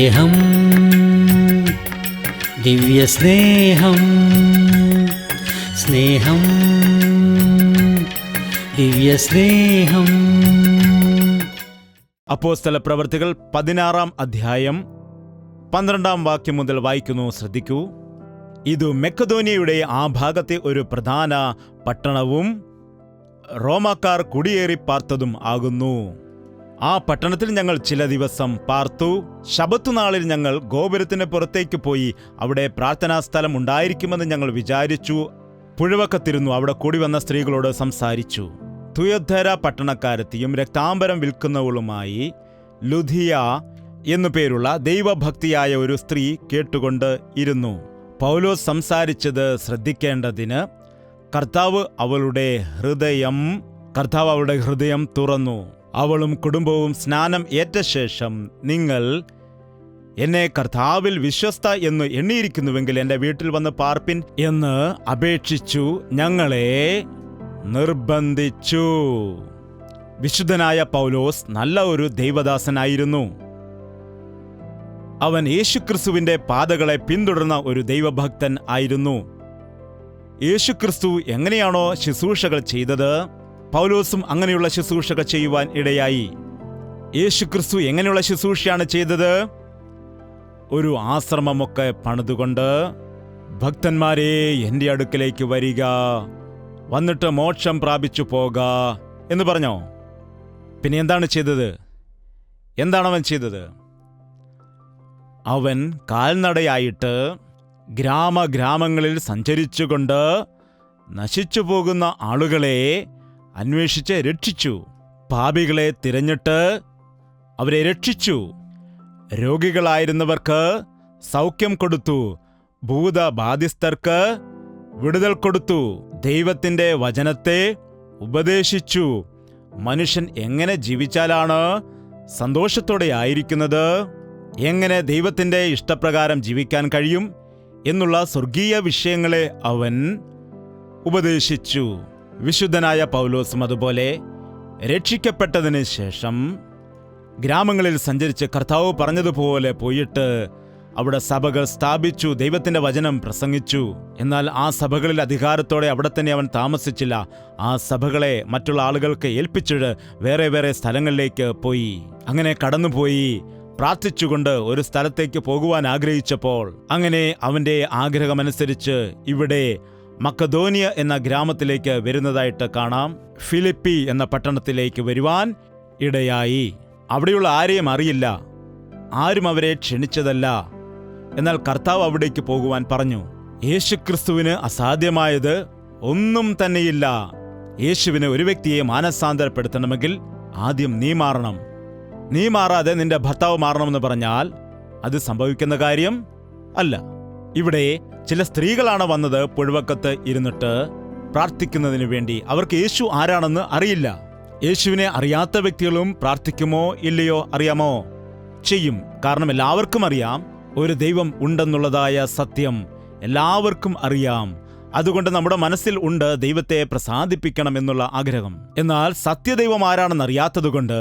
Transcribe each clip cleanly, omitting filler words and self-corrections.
സ്നേഹം, ദിവ്യസ്നേഹം, സ്നേഹം, ദിവ്യസ്നേഹം. അപ്പോസ്തലപ്രവൃത്തികൾ 16-ാം അധ്യായം 12-ാം വാക്യം മുതൽ വായിക്കുന്നു. ശ്രദ്ധിക്കൂ. ഇത് മക്കെദോന്യയുടെ ആ ഭാഗത്തെ ഒരു പ്രധാന പട്ടണവും റോമാക്കാർ കുടിയേറി പാർത്തതും ആകുന്നു. ആ പട്ടണത്തിൽ ഞങ്ങൾ ചില ദിവസം പാർത്തു. ശബത്തുനാളിൽ ഞങ്ങൾ ഗോപുരത്തിന് പുറത്തേക്ക് പോയി അവിടെ പ്രാർത്ഥനാ സ്ഥലം ഉണ്ടായിരിക്കുമെന്ന് ഞങ്ങൾ വിചാരിച്ചു. പുഴവക്കത്തിരുന്നു അവിടെ കൂടി വന്ന സ്ത്രീകളോട് സംസാരിച്ചു. തുയധര പട്ടണക്കാരത്തിയും രക്താംബരം വിൽക്കുന്നവളുമായി ലുധിയ എന്നു പേരുള്ള ദൈവഭക്തിയായ ഒരു സ്ത്രീ കേട്ടുകൊണ്ട് ഇരുന്നു. പൗലോസ് സംസാരിച്ചത് ശ്രദ്ധിക്കേണ്ടതിന് കർത്താവ് അവളുടെ ഹൃദയം തുറന്നു. അവളും കുടുംബവും സ്നാനം ഏറ്റ ശേഷം, നിങ്ങൾ എന്നെ കർത്താവിൽ വിശ്വസ്ത എന്ന് എണ്ണിയിരിക്കുന്നുവെങ്കിൽ എൻ്റെ വീട്ടിൽ വന്ന് പാർപ്പിൻ എന്ന് അപേക്ഷിച്ചു ഞങ്ങളെ നിർബന്ധിച്ചു. വിശുദ്ധനായ പൗലോസ് നല്ല ഒരു ദൈവദാസനായിരുന്നു. അവൻ യേശുക്രിസ്തുവിന്റെ പാതകളെ പിന്തുടർന്ന ഒരു ദൈവഭക്തൻ ആയിരുന്നു. യേശുക്രിസ്തു എങ്ങനെയാണോ ശുശ്രൂഷകൾ ചെയ്തത്, പൗലോസും അങ്ങനെയുള്ള ശുശ്രൂഷകൾ ചെയ്യുവാൻ ഇടയായി. യേശുക്രിസ്തു എങ്ങനെയുള്ള ശുശ്രൂഷയാണ് ചെയ്തത്? ഒരു ആശ്രമമൊക്കെ പണിതുകൊണ്ട്, ഭക്തന്മാരെ എൻ്റെ അടുക്കലേക്ക് വരിക, വന്നിട്ട് മോക്ഷം പ്രാപിച്ചു പോക എന്ന് പറഞ്ഞോ? പിന്നെ എന്താണ് ചെയ്തത്? എന്താണവൻ ചെയ്തത്? അവൻ കാൽനടയായിട്ട് ഗ്രാമങ്ങളിൽ സഞ്ചരിച്ചുകൊണ്ട് നശിച്ചു പോകുന്ന ആളുകളെ അന്വേഷിച്ച് രക്ഷിച്ചു. പാപികളെ തിരഞ്ഞിട്ട് അവരെ രക്ഷിച്ചു. രോഗികളായിരുന്നവർക്ക് സൗഖ്യം കൊടുത്തു. ഭൂതബാധിസ്ഥർക്ക് വിടുതൽ കൊടുത്തു. ദൈവത്തിൻ്റെ വചനത്തെ ഉപദേശിച്ചു. മനുഷ്യൻ എങ്ങനെ ജീവിച്ചാലാണ് സന്തോഷത്തോടെ ആയിരിക്കുന്നത്, എങ്ങനെ ദൈവത്തിൻ്റെ ഇഷ്ടപ്രകാരം ജീവിക്കാൻ കഴിയും എന്നുള്ള സ്വർഗീയ വിഷയങ്ങളെ അവൻ ഉപദേശിച്ചു. വിശുദ്ധനായ പൗലോസും അതുപോലെ രക്ഷിക്കപ്പെട്ടതിന് ശേഷം ഗ്രാമങ്ങളിൽ സഞ്ചരിച്ച് കർത്താവ് പറഞ്ഞതുപോലെ പോയിട്ട് അവിടെ സഭകൾ സ്ഥാപിച്ചു, ദൈവത്തിൻ്റെ വചനം പ്രസംഗിച്ചു. എന്നാൽ ആ സഭകളിൽ അധികാരത്തോടെ അവിടെ തന്നെ അവൻ താമസിച്ചില്ല. ആ സഭകളെ മറ്റുള്ള ആളുകൾക്ക് ഏൽപ്പിച്ചിട്ട് വേറെ വേറെ സ്ഥലങ്ങളിലേക്ക് പോയി. അങ്ങനെ കടന്നുപോയി പ്രാർത്ഥിച്ചുകൊണ്ട് ഒരു സ്ഥലത്തേക്ക് പോകുവാൻ ആഗ്രഹിച്ചപ്പോൾ, അങ്ങനെ അവൻ്റെ ആഗ്രഹമനുസരിച്ച് ഇവിടെ മക്കെദോന്യ എന്ന ഗ്രാമത്തിലേക്ക് വരുന്നതായിട്ട് കാണാം. ഫിലിപ്പി എന്ന പട്ടണത്തിലേക്ക് വരുവാൻ ഇടയായി. അവിടെയുള്ള ആരെയും അറിയില്ല, ആരും അവരെ ക്ഷണിച്ചതല്ല. എന്നാൽ കർത്താവ് അവിടേക്ക് പോകുവാൻ പറഞ്ഞു. യേശുക്രിസ്തുവിന് അസാധ്യമായത് ഒന്നും തന്നെയില്ല. യേശുവിന് ഒരു വ്യക്തിയെ മാനസാന്തരപ്പെടുത്തണമെങ്കിൽ ആദ്യം നീ മാറണം. നീ മാറാതെ നിന്റെ ഭർത്താവ് മാറണമെന്ന് പറഞ്ഞാൽ അത് സംഭവിക്കുന്ന കാര്യം അല്ല. ഇവിടെ ചില സ്ത്രീകളാണ് വന്നത് പുഴവക്കത്ത് ഇരുന്നിട്ട് പ്രാർത്ഥിക്കുന്നതിന് വേണ്ടി. അവർക്ക് യേശു ആരാണെന്ന് അറിയില്ല. യേശുവിനെ അറിയാത്ത വ്യക്തികളും പ്രാർത്ഥിക്കുമോ ഇല്ലയോ അറിയാമോ? ചെയ്യും. കാരണം എല്ലാവർക്കും അറിയാം, ഒരു ദൈവം ഉണ്ടെന്നുള്ളതായ സത്യം എല്ലാവർക്കും അറിയാം. അതുകൊണ്ട് നമ്മുടെ മനസ്സിൽ ഉണ്ട് ദൈവത്തെ പ്രസാദിപ്പിക്കണം എന്നുള്ള ആഗ്രഹം. എന്നാൽ സത്യദൈവം ആരാണെന്ന് അറിയാത്തതുകൊണ്ട്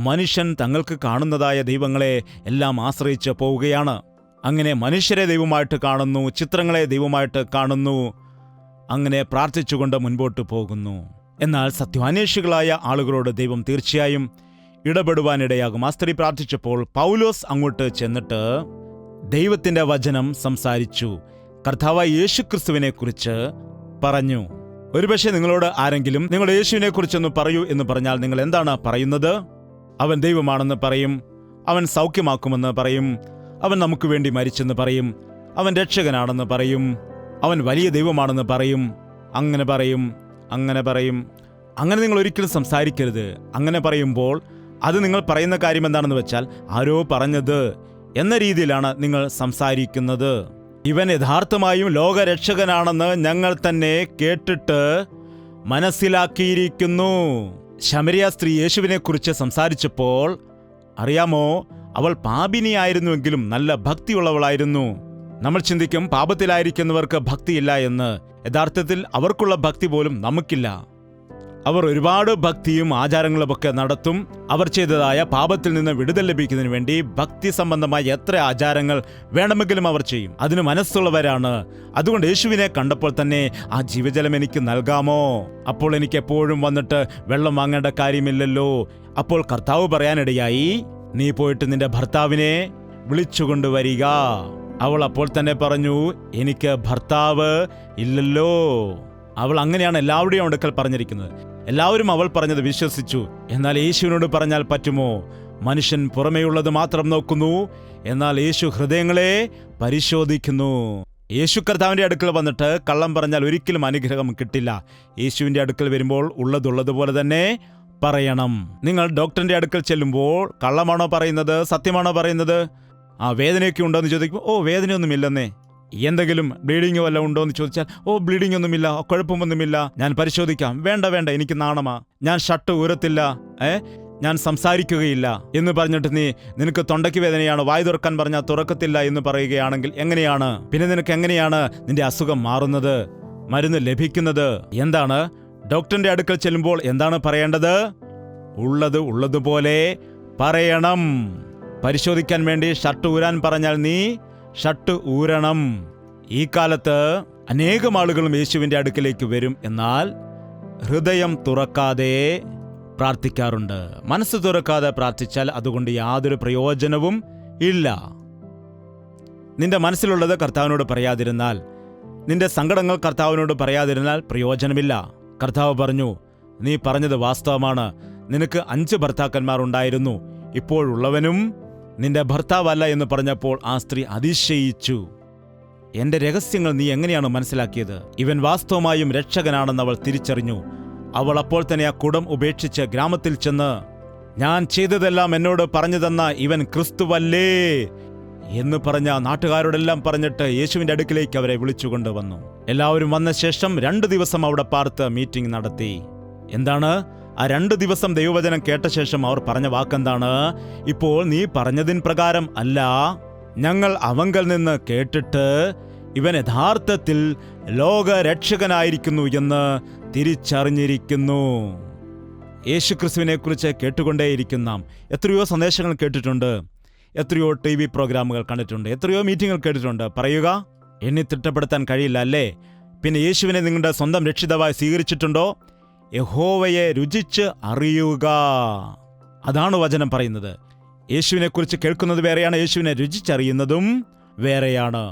മനുഷ്യൻ തങ്ങൾക്ക് കാണുന്നതായ ദൈവങ്ങളെ എല്ലാം ആശ്രയിച്ച് പോവുകയാണ്. അങ്ങനെ മനുഷ്യരെ ദൈവമായിട്ട് കാണുന്നു, ചിത്രങ്ങളെ ദൈവമായിട്ട് കാണുന്നു. അങ്ങനെ പ്രാർത്ഥിച്ചുകൊണ്ട് മുൻപോട്ട് പോകുന്നു. എന്നാൽ സത്യാന്വേഷികളായ ആളുകളോട് ദൈവം തീർച്ചയായും ഇടപെടുവാനിടയാകും. ആ സ്ത്രീ പ്രാർത്ഥിച്ചപ്പോൾ പൗലോസ് അങ്ങോട്ട് ചെന്നിട്ട് ദൈവത്തിൻ്റെ വചനം സംസാരിച്ചു. കർത്താവായ യേശുക്രിസ്തുവിനെ കുറിച്ച് പറഞ്ഞു. ഒരുപക്ഷെ നിങ്ങളോട് ആരെങ്കിലും നിങ്ങൾ യേശുവിനെ കുറിച്ചൊന്ന് പറയൂ എന്ന് പറഞ്ഞാൽ നിങ്ങൾ എന്താണ് പറയുന്നത്? അവൻ ദൈവമാണെന്ന് പറയും, അവൻ സൗഖ്യമാക്കുമെന്ന് പറയും, അവൻ നമുക്ക് വേണ്ടി മരിച്ചെന്ന് പറയും, അവൻ രക്ഷകനാണെന്ന് പറയും, അവൻ വലിയ ദൈവമാണെന്ന് പറയും. അങ്ങനെ നിങ്ങൾ ഒരിക്കലും സംസാരിക്കരുത്. അങ്ങനെ പറയുമ്പോൾ അത് നിങ്ങൾ പറയുന്ന കാര്യം എന്താണെന്ന് വെച്ചാൽ ആരോ പറഞ്ഞത് എന്ന രീതിയിലാണ് നിങ്ങൾ സംസാരിക്കുന്നത്. ഇവൻ യഥാർത്ഥമായും ലോകരക്ഷകനാണെന്ന് ഞങ്ങൾ തന്നെ കേട്ടിട്ട് മനസ്സിലാക്കിയിരിക്കുന്നു. ശമരിയ സ്ത്രീ യേശുവിനെ കുറിച്ച് സംസാരിച്ചപ്പോൾ അറിയാമോ, അവൾ പാപിനിയായിരുന്നുവെങ്കിലും നല്ല ഭക്തിയുള്ളവളായിരുന്നു. നമ്മൾ ചിന്തിക്കും പാപത്തിലായിരിക്കുന്നവർക്ക് ഭക്തിയില്ല എന്ന്. യഥാർത്ഥത്തിൽ അവർക്കുള്ള ഭക്തി പോലും നമുക്കില്ല. അവർ ഒരുപാട് ഭക്തിയും ആചാരങ്ങളുമൊക്കെ നടത്തും. അവർ ചെയ്തതായ പാപത്തിൽ നിന്ന് വിടുതൽ ലഭിക്കുന്നതിന് വേണ്ടി ഭക്തി സംബന്ധമായ എത്ര ആചാരങ്ങൾ വേണമെങ്കിലും അവർ ചെയ്യും. അതിന് മനസ്സുള്ളവരാണ്. അതുകൊണ്ട് യേശുവിനെ കണ്ടപ്പോൾ തന്നെ ആ ജീവജലം എനിക്ക് നൽകാമോ? അപ്പോൾ എനിക്ക് എപ്പോഴും വന്നിട്ട് വെള്ളം വാങ്ങേണ്ട കാര്യമില്ലല്ലോ. അപ്പോൾ കർത്താവ് പറയാനിടയായി, നീ പോയിട്ട് നിന്റെ ഭർത്താവിനെ വിളിച്ചുകൊണ്ടുവരിക. അവൾ അപ്പോൾ തന്നെ പറഞ്ഞു, എനിക്ക് ഭർത്താവ് ഇല്ലല്ലോ. അവൾ അങ്ങനെയാണ് എല്ലാവരുടെയും അടുക്കൽ പറഞ്ഞിരിക്കുന്നത്. എല്ലാവരും അവൾ പറഞ്ഞത് വിശ്വസിച്ചു. എന്നാൽ യേശുവിനോട് പറഞ്ഞാൽ പറ്റുമോ? മനുഷ്യൻ പുറമേയുള്ളത് മാത്രം നോക്കുന്നു, എന്നാൽ യേശു ഹൃദയങ്ങളെ പരിശോധിക്കുന്നു. യേശു കർത്താവിന്റെ അടുക്കൽ വന്നിട്ട് കള്ളം പറഞ്ഞാൽ ഒരിക്കലും അനുഗ്രഹം കിട്ടില്ല. യേശുവിന്റെ അടുക്കൽ വരുമ്പോൾ ഉള്ളതുപോലെ തന്നെ പറയണം. നിങ്ങൾ ഡോക്ടറിന്റെ അടുക്കൽ ചെല്ലുമ്പോൾ കള്ളമാണോ പറയുന്നത്, സത്യമാണോ പറയുന്നത്? വേദനയൊക്കെ ഉണ്ടോ എന്ന് ചോദിക്കുമ്പോൾ, ഓ വേദനയൊന്നുമില്ലെന്നേ. എന്തെങ്കിലും ബ്ലീഡിങ് വല്ലതും ഉണ്ടോ എന്ന് ചോദിച്ചാൽ, ഓ ബ്ലീഡിംഗ് ഒന്നുമില്ല, കുഴപ്പമൊന്നുമില്ല, ഞാൻ പരിശോധിക്കാം. വേണ്ട എനിക്ക് നാണമാ, ഞാൻ ഷർട്ട് ഊരത്തില്ല, ഞാൻ സംസാരിക്കുകയില്ല എന്ന് പറഞ്ഞിട്ട് നിനക്ക് തൊണ്ടയ്ക്ക് വേദനയാണ്, വായു തുറക്കാൻ പറഞ്ഞാൽ തുറക്കത്തില്ല എന്ന് പറയുകയാണെങ്കിൽ എങ്ങനെയാണ്? പിന്നെ നിനക്ക് എങ്ങനെയാണ് നിന്റെ അസുഖം മാറുന്നത്, മരുന്ന് ലഭിക്കുന്നത്? എന്താണ് ഡോക്ടറിന്റെ അടുക്കൽ ചെല്ലുമ്പോൾ എന്താണ് പറയേണ്ടത്? ഉള്ളതുപോലെ പറയണം. പരിശോധിക്കാൻ വേണ്ടി ഷർട്ട് ഊരാൻ പറഞ്ഞാൽ നീ ഷർട്ട് ഊരണം. ഈ കാലത്ത് അനേകം ആളുകളും യേശുവിന്റെ അടുക്കലേക്ക് വരും, എന്നാൽ ഹൃദയം തുറക്കാതെ പ്രാർത്ഥിക്കാറുണ്ട്. മനസ്സ് തുറക്കാതെ പ്രാർത്ഥിച്ചാൽ അതുകൊണ്ട് യാതൊരു പ്രയോജനവും ഇല്ല. നിന്റെ മനസ്സിലുള്ളത് കർത്താവിനോട് പറയാതിരുന്നാൽ, നിന്റെ സങ്കടങ്ങൾ കർത്താവിനോട് പറയാതിരുന്നാൽ പ്രയോജനമില്ല. കർത്താവ് പറഞ്ഞു, നീ പറഞ്ഞത് വാസ്തവമാണ്. നിനക്ക് 5 ഭർത്താക്കന്മാർ ഉണ്ടായിരുന്നു, ഇപ്പോഴുള്ളവനും നിന്റെ ഭർത്താവല്ല എന്ന് പറഞ്ഞപ്പോൾ ആ സ്ത്രീ അതിശയിച്ചു. എന്റെ രഹസ്യങ്ങൾ നീ എങ്ങനെയാണ് മനസ്സിലാക്കിയത്? ഇവൻ വാസ്തവമായും രക്ഷകനാണെന്ന് അവൾ തിരിച്ചറിഞ്ഞു. അവൾ അപ്പോൾ തന്നെ ആ കുടം ഉപേക്ഷിച്ച് ഗ്രാമത്തിൽ ചെന്ന്, ഞാൻ ചെയ്തതെല്ലാം എന്നോട് പറഞ്ഞു തന്ന ഇവൻ ക്രിസ്തുവല്ലേ എന്ന് പറഞ്ഞ നാട്ടുകാരോടെല്ലാം പറഞ്ഞിട്ട് യേശുവിന്റെ അടുക്കിലേക്ക് അവരെ വിളിച്ചുകൊണ്ടുവന്നു. എല്ലാവരും വന്ന ശേഷം 2 ദിവസം അവിടെ പാർത്ത് മീറ്റിംഗ് നടത്തി. എന്താണ് ആ 2 ദിവസം ദൈവവചനം കേട്ട ശേഷം അവർ പറഞ്ഞ വാക്കെന്താണ്? ഇപ്പോൾ നീ പറഞ്ഞതിൻ പ്രകാരം അല്ല, ഞങ്ങൾ അവങ്കൽ നിന്ന് കേട്ടിട്ട് ഇവൻ യഥാർത്ഥത്തിൽ ലോകരക്ഷകനായിരിക്കുന്നു എന്ന് തിരിച്ചറിഞ്ഞിരിക്കുന്നു. യേശുക്രിസ്തുവിനെ കുറിച്ച് കേട്ടുകൊണ്ടേയിരിക്കും നാം. എത്രയോ സന്ദേശങ്ങൾ കേട്ടിട്ടുണ്ട്, എത്രയോ TV പ്രോഗ്രാമുകൾ കണ്ടിട്ടുണ്ട്, എത്രയോ മീറ്റിങ്ങുകൾ കേട്ടിട്ടുണ്ട്. പറയുക, എന്നെ തിട്ടപ്പെടുത്താൻ കഴിയില്ല അല്ലേ? പിന്നെ യേശുവിനെ നിങ്ങളുടെ സ്വന്തം രക്ഷിതാവായി സ്വീകരിച്ചിട്ടുണ്ടോ? യഹോവയെ രുചിച്ച് അറിയുക. അതാണ് വചനം പറയുന്നത്. യേശുവിനെക്കുറിച്ച് കേൾക്കുന്നത് വേറെയാണ്, യേശുവിനെ രുചിച്ചറിയുന്നതും വേറെയാണ്.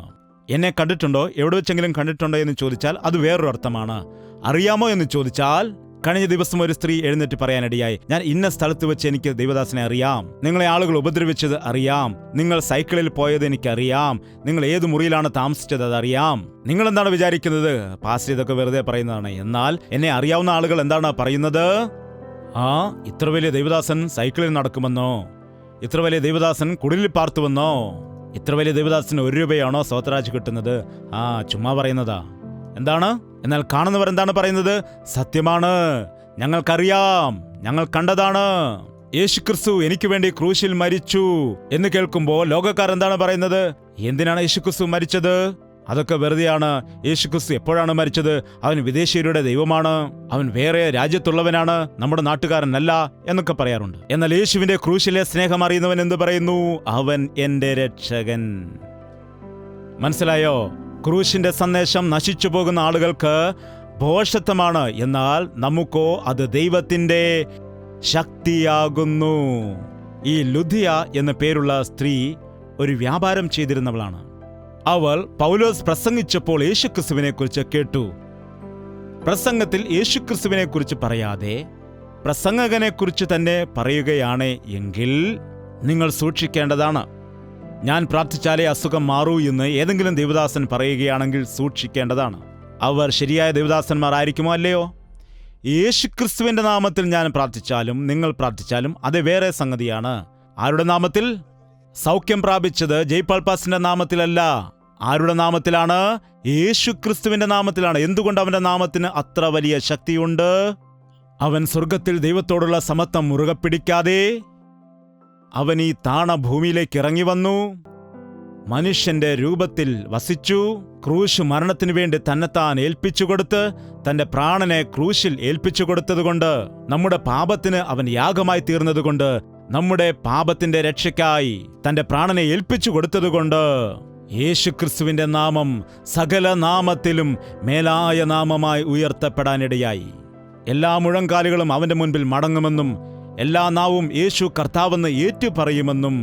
എന്നെ കണ്ടിട്ടുണ്ടോ, എവിടെ വെച്ചെങ്കിലും കണ്ടിട്ടുണ്ടോ എന്ന് ചോദിച്ചാൽ അത് വേറൊരു അർത്ഥമാണ്. അറിയാമോ എന്ന് ചോദിച്ചാൽ, കഴിഞ്ഞ ദിവസം ഒരു സ്ത്രീ എഴുന്നേറ്റ് പറയാനിടയായി, ഞാൻ ഇന്ന സ്ഥലത്ത് വെച്ച് എനിക്ക് ദൈവദാസനെ അറിയാം, നിങ്ങളെ ആളുകൾ ഉപദ്രവിച്ചത് അറിയാം, നിങ്ങൾ സൈക്കിളിൽ പോയത് എനിക്കറിയാം, നിങ്ങൾ ഏത് മുറിയിലാണ് താമസിച്ചത് അതറിയാം. നിങ്ങൾ എന്താണ് വിചാരിക്കുന്നത്? പാസ്റ്റർ ഇതൊക്കെ വെറുതെ പറയുന്നതാണ്. എന്നാൽ എന്നെ അറിയാവുന്ന ആളുകൾ എന്താണ് പറയുന്നത്? ഇത്ര വലിയ ദൈവദാസൻ സൈക്കിളിൽ നടക്കുമെന്നോ, ഇത്ര വലിയ ദൈവദാസൻ കുടിലിൽ പാർത്തുവെന്നോ, ഇത്ര വലിയ ദൈവദാസന് 1 രൂപയാണോ സ്വതരാജ് കിട്ടുന്നത്? ചുമ്മാ പറയുന്നതാ. എന്താണ്? എന്നാൽ കാണുന്നവർ എന്താണ് പറയുന്നത്? സത്യമാണ്, ഞങ്ങൾക്കറിയാം, ഞങ്ങൾ കണ്ടതാണ്, യേശുക്രിസ്തു എനിക്ക് വേണ്ടി ക്രൂശിൽ മരിച്ചു എന്ന് കേൾക്കുമ്പോൾ ലോകക്കാർ എന്താണ് പറയുന്നത്? എന്തിനാണ് യേശുക്രിസ്തു മരിച്ചത്? അതൊക്കെ വെറുതെയാണ്. യേശുക്രിസ്തു എപ്പോഴാണ് മരിച്ചത്? അവൻ വിദേശീയരുടെ ദൈവമാണ്, അവൻ വേറെ രാജ്യത്തുള്ളവനാണ്, നമ്മുടെ നാട്ടുകാരനല്ല എന്നൊക്കെ പറയാറുണ്ട്. എന്നാൽ യേശുവിന്റെ ക്രൂശിലെ സ്നേഹം അറിയുന്നവൻ എന്ത് പറയുന്നു? അവൻ എന്റെ രക്ഷകൻ. മനസ്സിലായോ? ക്രൂശിന്റെ സന്ദേശം നശിച്ചു പോകുന്ന ആളുകൾക്ക് ഭോഷത്വമാണ്, എന്നാൽ നമുക്കോ അത് ദൈവത്തിന്റെ ശക്തിയാകുന്നു. ഈ ലുദിയ എന്ന പേരുള്ള സ്ത്രീ ഒരു വ്യാപാരം ചെയ്തിരുന്നവളാണ്. അവൾ പൗലോസ് പ്രസംഗിച്ചപ്പോൾ യേശുക്രിസ്തുവിനെ കുറിച്ച് കേട്ടു. പ്രസംഗത്തിൽ യേശുക്രിസ്തുവിനെ കുറിച്ച് പറയാതെ പ്രസംഗകനെ കുറിച്ച് തന്നെ പറയുകയാണ് എങ്കിൽ നിങ്ങൾ സൂക്ഷിക്കേണ്ടതാണ്. ഞാൻ പ്രാർത്ഥിച്ചാലേ അസുഖം മാറൂ എന്ന് ഏതെങ്കിലും ദേവദാസൻ പറയുകയാണെങ്കിൽ സൂക്ഷിക്കേണ്ടതാണ്. അവർ ശരിയായ ദേവദാസന്മാർ ആയിരിക്കുമോ അല്ലയോ? യേശുക്രിസ്തുവിന്റെ നാമത്തിൽ ഞാൻ പ്രാർത്ഥിച്ചാലും നിങ്ങൾ പ്രാർത്ഥിച്ചാലും അത് വേറെ സംഗതിയാണ്. ആരുടെ നാമത്തിൽ? സൗഖ്യം പ്രാപിച്ചത് ജയ്പാൽ പാസിന്റെ നാമത്തിലല്ല. ആരുടെ നാമത്തിലാണ്? യേശുക്രിസ്തുവിന്റെ നാമത്തിലാണ്. എന്തുകൊണ്ട് അവന്റെ നാമത്തിന് അത്ര വലിയ ശക്തിയുണ്ട്? അവൻ സ്വർഗത്തിൽ ദൈവത്തോടുള്ള സമത്വം മുറുകെ പിടിക്കാതെ അവൻ ഈ താണ ഭൂമിയിലേക്ക് ഇറങ്ങി വന്നു. മനുഷ്യന്റെ രൂപത്തിൽ വസിച്ചു. ക്രൂശ് മരണത്തിനു വേണ്ടി തന്നെത്താൻ ഏൽപ്പിച്ചുകൊടുത്ത് തന്റെ പ്രാണനെ ക്രൂശിൽ ഏൽപ്പിച്ചുകൊടുത്തതുകൊണ്ട്, നമ്മുടെ പാപത്തിന് അവൻ യാഗമായി തീർന്നതുകൊണ്ട്, നമ്മുടെ പാപത്തിന്റെ രക്ഷയ്ക്കായി തന്റെ പ്രാണനെ ഏൽപ്പിച്ചു കൊടുത്തതുകൊണ്ട് യേശുക്രിസ്തുവിന്റെ നാമം സകല നാമത്തിലും മേലായ നാമമായി ഉയർത്തപ്പെടാനിടയായി. എല്ലാ മുഴങ്കാലുകളും അവന്റെ മുൻപിൽ മടങ്ങുമെന്നും എല്ലാ നാവും യേശു കർത്താവെന്ന് ഏറ്റുപറയുമെന്നും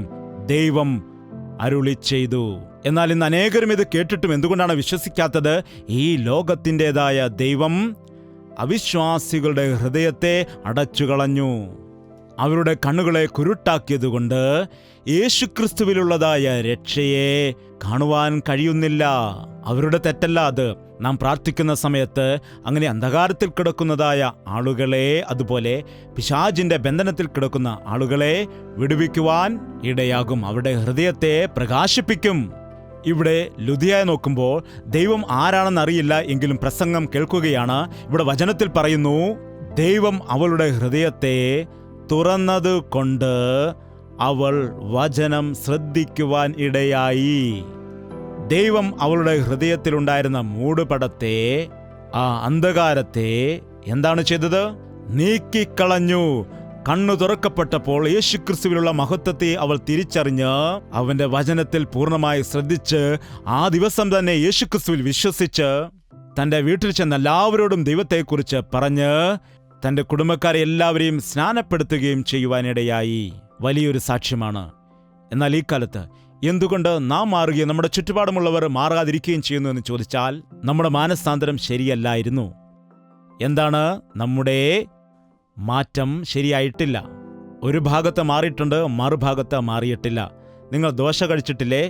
ദൈവം അരുളി ചെയ്തു. എന്നാൽ ഇന്ന് അനേകരും ഇത് കേട്ടിട്ടും എന്തുകൊണ്ടാണ് വിശ്വസിക്കാത്തത്? ഈ ലോകത്തിൻ്റെതായ ദൈവം അവിശ്വാസികളുടെ ഹൃദയത്തെ അടച്ചുകളഞ്ഞു. അവരുടെ കണ്ണുകളെ കുരുട്ടാക്കിയതുകൊണ്ട് യേശുക്രിസ്തുവിലുള്ളതായ രക്ഷയെ കാണുവാൻ കഴിയുന്നില്ല. അവരുടെ തെറ്റല്ല അത്. നാം പ്രാർത്ഥിക്കുന്ന സമയത്ത് അങ്ങനെ അന്ധകാരത്തിൽ കിടക്കുന്നതായ ആളുകളെ, അതുപോലെ പിശാചിന്റെ ബന്ധനത്തിൽ കിടക്കുന്ന ആളുകളെ വിടുവിക്കുവാൻ ഇടയാകും. അവരുടെ ഹൃദയത്തെ പ്രകാശിപ്പിക്കും. ഇവിടെ ലുദിയയെ നോക്കുമ്പോൾ ദൈവം ആരാണെന്നറിയില്ല എങ്കിലും പ്രസംഗം കേൾക്കുകയാണ്. ഇവിടെ വചനത്തിൽ പറയുന്നു, ദൈവം അവളുടെ ഹൃദയത്തെ തുറന്നത് കൊണ്ട് അവൾ വചനം ശ്രദ്ധിക്കുവാൻ ഇടയായി. ദൈവം അവളുടെ ഹൃദയത്തിലുണ്ടായിരുന്ന മൂടുപടത്തെ, ആ അന്ധകാരത്തെ എന്താണ് ചെയ്തത്? നീക്കിക്കളഞ്ഞു. കണ്ണു തുറക്കപ്പെട്ടപ്പോൾ യേശുക്രിസ്തുവിലുള്ള മഹത്വത്തെ അവൾ തിരിച്ചറിഞ്ഞ് അവന്റെ വചനത്തിൽ പൂർണ്ണമായി ശ്രദ്ധിച്ച് ആ ദിവസം തന്നെ യേശുക്രിസ്തുവിൽ വിശ്വസിച്ച് തന്റെ വീട്ടിൽ ചെന്ന എല്ലാവരോടും ദൈവത്തെക്കുറിച്ച് പറഞ്ഞ് തന്റെ കുടുംബക്കാരെ എല്ലാവരെയും സ്നാനപ്പെടുത്തുകയും ചെയ്യുവാനിടയായി. വലിയൊരു സാക്ഷ്യമാണ്. എന്നാൽ ഈ കാലത്ത് എന്തുകൊണ്ട് നാം മാറുകയും നമ്മുടെ ചുറ്റുപാടുമുള്ളവർ മാറാതിരിക്കുകയും ചെയ്യുന്നു എന്ന് ചോദിച്ചാൽ, നമ്മുടെ മാനസാന്തരം ശരിയല്ലായിരുന്നു. എന്താണ്? നമ്മുടെ മാറ്റം ശരിയായിട്ടില്ല. ഒരു ഭാഗത്ത് മാറിയിട്ടുണ്ട്, മറുഭാഗത്ത് മാറിയിട്ടില്ല. നിങ്ങൾ ദോശ കഴിച്ചിട്ടില്ലേ?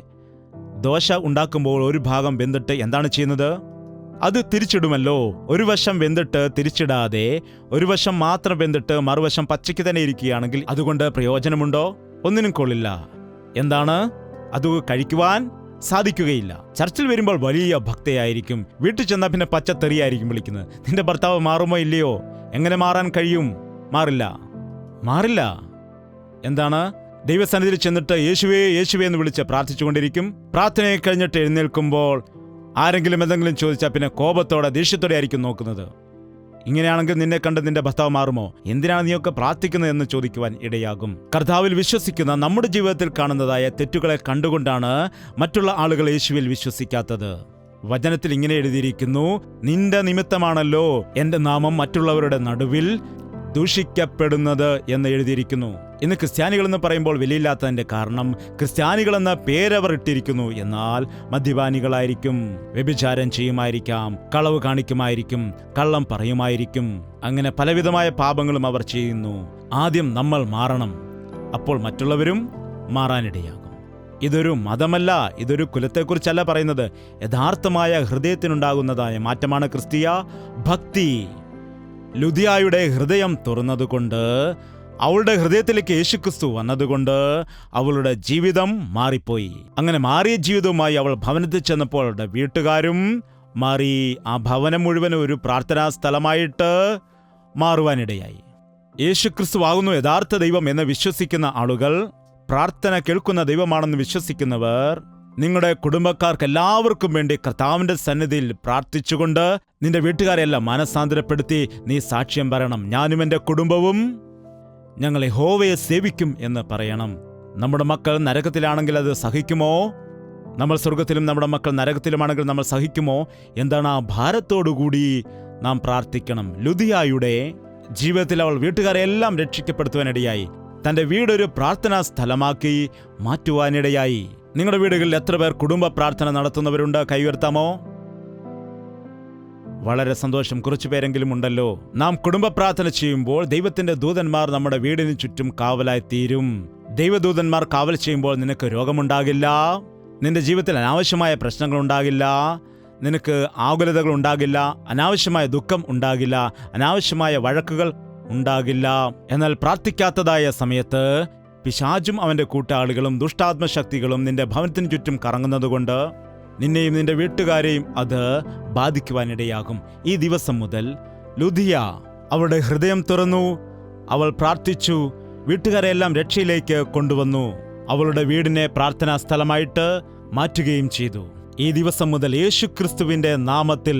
ദോശ ഉണ്ടാക്കുമ്പോൾ ഒരു ഭാഗം വെന്തിട്ട് എന്താണ് ചെയ്യുന്നത്? അത് തിരിച്ചിടുമല്ലോ. ഒരു വശം വെന്തിട്ട് തിരിച്ചിടാതെ ഒരു വശം മാത്രം വെന്തിട്ട് മറുവശം പച്ചയ്ക്ക് തന്നെ ഇരിക്കുകയാണെങ്കിൽ അതുകൊണ്ട് പ്രയോജനമുണ്ടോ? ഒന്നിനും കൊള്ളില്ല. എന്താണ്? അത് കഴിക്കുവാൻ സാധിക്കുകയില്ല. ചർച്ചിൽ വരുമ്പോൾ വലിയ ഭക്തയായിരിക്കും, വീട്ടിൽ ചെന്നാൽ പിന്നെ പച്ചത്തെറിയായിരിക്കും വിളിക്കുന്നത്. നിന്റെ ഭർത്താവ് മാറുമോ ഇല്ലയോ? എങ്ങനെ മാറാൻ കഴിയും? മാറില്ല. എന്താണ്? ദൈവസന്നിധിയിൽ ചെന്നിട്ട് യേശുവേ യേശുവേ എന്ന് വിളിച്ച് പ്രാർത്ഥിച്ചുകൊണ്ടിരിക്കും. പ്രാർത്ഥനയെ കഴിഞ്ഞിട്ട് എഴുന്നേൽക്കുമ്പോൾ ആരെങ്കിലും എന്തെങ്കിലും ചോദിച്ചാൽ പിന്നെ കോപത്തോടെ ദേഷ്യത്തോടെ ആയിരിക്കും നോക്കുന്നത്. ഇങ്ങനെയാണെങ്കിൽ നിന്നെ കണ്ട് നിന്റെ ഭർത്താവ് മാറുമോ? എന്തിനാണ് നീയൊക്കെ പ്രാർത്ഥിക്കുന്നത് എന്ന് ചോദിക്കുവാൻ ഇടയാകും. കർത്താവിൽ വിശ്വസിക്കുന്ന നമ്മുടെ ജീവിതത്തിൽ കാണുന്നതായ തെറ്റുകളെ കണ്ടുകൊണ്ടാണ് മറ്റുള്ള ആളുകൾ യേശുവിൽ വിശ്വസിക്കാത്തത്. വചനത്തിൽ ഇങ്ങനെ എഴുതിയിരിക്കുന്നു, നിന്റെ നിമിത്തമാണല്ലോ എന്റെ നാമം മറ്റുള്ളവരുടെ നടുവിൽ ദൂഷിക്കപ്പെടുന്നത് എന്ന് എഴുതിയിരിക്കുന്നു. ഇന്ന് ക്രിസ്ത്യാനികളെന്ന് പറയുമ്പോൾ വിലയില്ലാത്തതിന്റെ കാരണം ക്രിസ്ത്യാനികളെന്ന പേരവർ ഇട്ടിരിക്കുന്നു. എന്നാൽ മദ്യപാനികളായിരിക്കും, വ്യഭിചാരം ചെയ്യുമായിരിക്കാം, കളവ് കാണിക്കുമായിരിക്കും, കള്ളം പറയുമായിരിക്കും. അങ്ങനെ പലവിധമായ പാപങ്ങളും അവർ ചെയ്യുന്നു. ആദ്യം നമ്മൾ മാറണം, അപ്പോൾ മറ്റുള്ളവരും മാറാനിടയാകും. ഇതൊരു മതമല്ല, ഇതൊരു കുലത്തെക്കുറിച്ചല്ല പറയുന്നത്. യഥാർത്ഥമായ ഹൃദയത്തിനുണ്ടാകുന്നതായ മാറ്റമാണ് ക്രിസ്തീയ ഭക്തി. ലുദിയായുടെ ഹൃദയം തുറന്നതുകൊണ്ട്, അവളുടെ ഹൃദയത്തിലേക്ക് യേശുക്രിസ്തു വന്നതുകൊണ്ട് അവളുടെ ജീവിതം മാറിപ്പോയി. അങ്ങനെ മാറിയ ജീവിതവുമായി അവൾ ഭവനത്തിൽ ചെന്നപ്പോൾ അവളുടെ വീട്ടുകാരും മാറി. ആ ഭവനം മുഴുവൻ ഒരു പ്രാർത്ഥനാ സ്ഥലമായിട്ട് മാറുവാനിടയായി. യേശുക്രിസ്തു ആകുന്നു യഥാർത്ഥ ദൈവം എന്ന് വിശ്വസിക്കുന്ന ആളുകൾ, പ്രാർത്ഥന കേൾക്കുന്ന ദൈവമാണെന്ന് വിശ്വസിക്കുന്നവർ, നിങ്ങളുടെ കുടുംബക്കാർക്ക് എല്ലാവർക്കും വേണ്ടി കർത്താവിന്റെ സന്നിധിയിൽ പ്രാർത്ഥിച്ചുകൊണ്ട് നിന്റെ വീട്ടുകാരെല്ലാം മനസാന്തരപ്പെടുത്തി നീ സാക്ഷ്യം പറയണം. ഞാനും എൻ്റെ കുടുംബവും ഞങ്ങൾ യഹോവയെ സേവിക്കും എന്ന് പറയണം. നമ്മുടെ മക്കൾ നരകത്തിലാണെങ്കിൽ അത് സഹിക്കുമോ? നമ്മൾ സ്വർഗത്തിലും നമ്മുടെ മക്കൾ നരകത്തിലുമാണെങ്കിൽ നമ്മൾ സഹിക്കുമോ? എന്താണ്? ആ ഭാരത്തോടുകൂടി നാം പ്രാർത്ഥിക്കണം. ലുദിയായുടെ ജീവിതത്തിൽ അവൾ വീട്ടുകാരെ എല്ലാം രക്ഷിക്കപ്പെടുത്തുവാനിടയായി. തന്റെ വീടൊരു പ്രാർത്ഥനാ സ്ഥലമാക്കി മാറ്റുവാനിടയായി. നിങ്ങളുടെ വീടുകളിൽ എത്ര പേർ കുടുംബ പ്രാർത്ഥന നടത്തുന്നവരുണ്ട്? കൈ ഉയർത്താമോ? വളരെ സന്തോഷം, കുറച്ചു പേരെങ്കിലും ഉണ്ടല്ലോ. നാം കുടുംബ പ്രാർത്ഥന ചെയ്യുമ്പോൾ ദൈവത്തിന്റെ ദൂതന്മാർ നമ്മുടെ വീടിന് ചുറ്റും കാവലായി തീരും. ദൈവദൂതന്മാർ കാവൽ ചെയ്യുമ്പോൾ നിനക്ക് രോഗമുണ്ടാകില്ല, നിന്റെ ജീവിതത്തിൽ അനാവശ്യമായ പ്രശ്നങ്ങൾ ഉണ്ടാകില്ല, നിനക്ക് ആകുലതകൾ ഉണ്ടാകില്ല, അനാവശ്യമായ ദുഃഖം ഉണ്ടാകില്ല, അനാവശ്യമായ വഴക്കുകൾ ഉണ്ടാകില്ല. എന്നാൽ പ്രാർത്ഥിക്കാത്തതായ സമയത്ത് പിശാചും അവന്റെ കൂട്ടാളികളും ദുഷ്ടാത്മശക്തികളും നിന്റെ ഭവനത്തിന് ചുറ്റും കറങ്ങുന്നതുകൊണ്ട് നിന്നെയും നിന്റെ വീട്ടുകാരെയും അത് ബാധിക്കുവാനിടയാകും. ഈ ദിവസം മുതൽ ലുദിയ അവളുടെ ഹൃദയം തുറന്നു, അവൾ പ്രാർത്ഥിച്ചു, വീട്ടുകാരെയെല്ലാം രക്ഷയിലേക്ക് കൊണ്ടുവന്നു. അവളുടെ വീടിനെ പ്രാർത്ഥനാ സ്ഥലമായിട്ട് മാറ്റുകയും ചെയ്തു. ഈ ദിവസം മുതൽ യേശുക്രിസ്തുവിന്റെ നാമത്തിൽ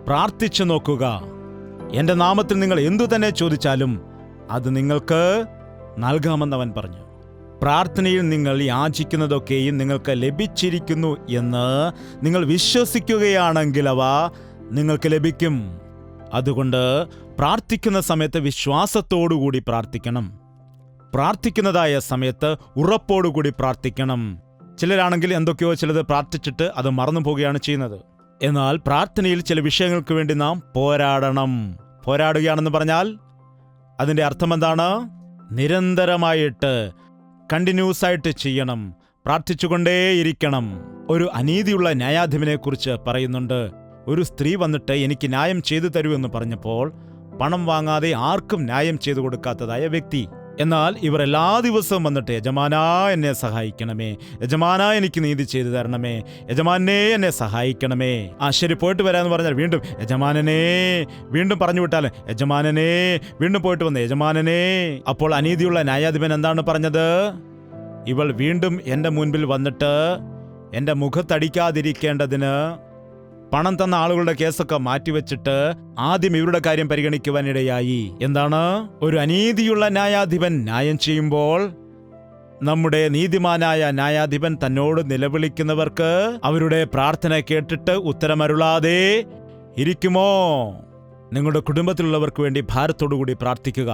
പ്രാർത്ഥിച്ചു നോക്കുക. എന്റെ നാമത്തിൽ നിങ്ങൾ എന്തു തന്നെ ചോദിച്ചാലും അത് നിങ്ങൾക്ക് നൽകാമെന്ന് അവൻ പറഞ്ഞു. പ്രാർത്ഥനയിൽ നിങ്ങൾ യാചിക്കുന്നതൊക്കെയും നിങ്ങൾക്ക് ലഭിച്ചിരിക്കുന്നു എന്ന് നിങ്ങൾ വിശ്വസിക്കുകയാണെങ്കിൽ അവ നിങ്ങൾക്ക് ലഭിക്കും. അതുകൊണ്ട് പ്രാർത്ഥിക്കുന്ന സമയത്ത് വിശ്വാസത്തോടുകൂടി പ്രാർത്ഥിക്കണം. പ്രാർത്ഥിക്കുന്നതായ സമയത്ത് ഉറപ്പോടുകൂടി പ്രാർത്ഥിക്കണം. ചിലരാണെങ്കിൽ എന്തൊക്കെയോ ചിലത് പ്രാർത്ഥിച്ചിട്ട് അത് മറന്നു പോവുകയാണ് ചെയ്യുന്നത്. എന്നാൽ പ്രാർത്ഥനയിൽ ചില വിഷയങ്ങൾക്ക് വേണ്ടി നാം പോരാടണം. പോരാടുകയാണെന്ന് പറഞ്ഞാൽ അതിൻ്റെ അർത്ഥം എന്താണ്? നിരന്തരമായിട്ട് കണ്ടിന്യൂസ് ആയിട്ട് ചെയ്യണം, പ്രാർത്ഥിച്ചുകൊണ്ടേയിരിക്കണം. ഒരു അനീതിയുള്ള ന്യായാധിപനെ കുറിച്ച് പറയുന്നുണ്ട്. ഒരു സ്ത്രീ വന്നിട്ട് എനിക്ക് ന്യായം ചെയ്തു തരൂ എന്ന് പറഞ്ഞപ്പോൾ പണം വാങ്ങാതെ ആർക്കും ന്യായം ചെയ്തു കൊടുക്കാത്തതായ വ്യക്തി. എന്നാൽ ഇവർ എല്ലാ ദിവസവും വന്നിട്ട് യജമാനാ എന്നെ സഹായിക്കണമേ, യജമാനാ എനിക്ക് നീതി ചെയ്തു തരണമേ, യജമാനെ എന്നെ സഹായിക്കണമേ. ശരി പോയിട്ട് വരാമെന്ന് പറഞ്ഞാൽ വീണ്ടും യജമാനനെ, വീണ്ടും പറഞ്ഞു വിട്ടാൽ യജമാനനെ, വീണ്ടും പോയിട്ട് വന്ന് യജമാനനെ. അപ്പോൾ അനീതിയുള്ള ന്യായാധിപൻ എന്താണ് പറഞ്ഞത്? ഇവൾ വീണ്ടും എൻ്റെ മുൻപിൽ വന്നിട്ട് എൻ്റെ മുഖത്തടിക്കാതിരിക്കേണ്ടതിന് പണം തന്ന ആളുകളുടെ കേസൊക്കെ മാറ്റിവെച്ചിട്ട് ആദ്യം ഇവരുടെ കാര്യം പരിഗണിക്കുവാനിടയായി. എന്താണ്? ഒരു അനീതിയുള്ള ന്യായാധിപൻ ന്യായം ചെയ്യുമ്പോൾ നമ്മുടെ നീതിമാനായ ന്യായാധിപൻ തന്നോട് നിലവിളിക്കുന്നവർക്ക് അവരുടെ പ്രാർത്ഥന കേട്ടിട്ട് ഉത്തരമരുളാതെ ഇരിക്കുമോ? നിങ്ങളുടെ കുടുംബത്തിലുള്ളവർക്ക് വേണ്ടി ഭാരത്തോടുകൂടി പ്രാർത്ഥിക്കുക.